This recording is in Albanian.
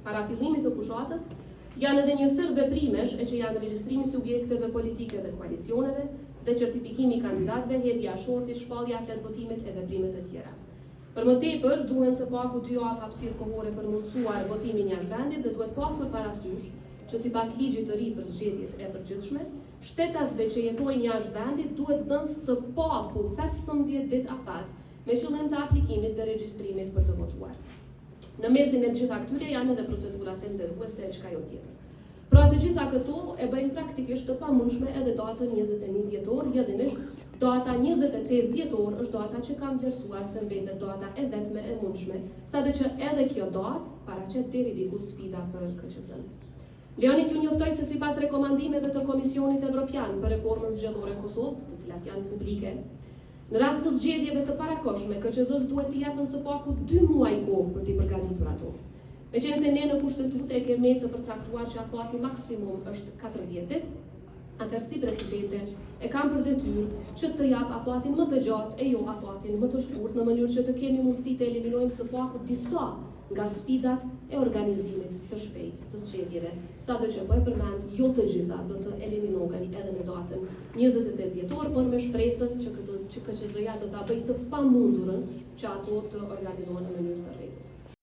Parafilimit të fushatës janë edhe një sër veprimesh e që janë regjistrimi subjekteve politike dhe koalicioneve dhe certifikimi i kandidatëve, hedhja e shortit, shpallja e votimit e veprimet e tjera. Për më tepër, duhen së paku 2 javë hapësirë kohore për mundësuar votimin jashtë vendit dhe duhet pasur parasysh që sipas ligjit të ri për zgjedhjet e përgjithshme, shtetasve që jetojnë jashtë vendit duhet dhënë së paku 15 ditë afat me qëllim të aplikimit dhe regjistrimit për të votuar. Në mesin e gjitha këtyre janë edhe procedurat e ndërruese e çka jo tjetër. Pra të gjitha këto e bëjnë praktikisht të pamundshme edhe datën 21 dhjetor, jedimisht data 28 dhjetor është data që kam vlerësuar se mbetet data e vetme e mundshme, sado që edhe kjo datë paraqet deri diku sfida për KQZ-n. Leoni t'ju njoftoj se sipas rekomandimeve të Komisionit Evropian për reformën zgjedhore Kosovë, të cilat janë publike, në rast të zgjedhjeve të parakohshme, KQZ-s duhet t'i japën së paku 2 muaj kohë për t'i përgatitur ato. Meqense ne në kushtetut e kemi të përcaktuar që afati maksimum është 4 vjetit, atëherë si presidente e kam për detyrë që të jap afatin më të gjatë e jo afatin më të shkurt në mënyrë që të kemi mundësi të eliminojmë së paku disa nga sfidat e organizimit të shpejt të zgjedhjeve, sado që po e përmend jo të gjitha do të eliminohen edhe në datën 28 dhjetor, por me shpresën që KQZ-ja do ta bëjë të pamundurën që ato të organizohen në mënyrë të rregullt.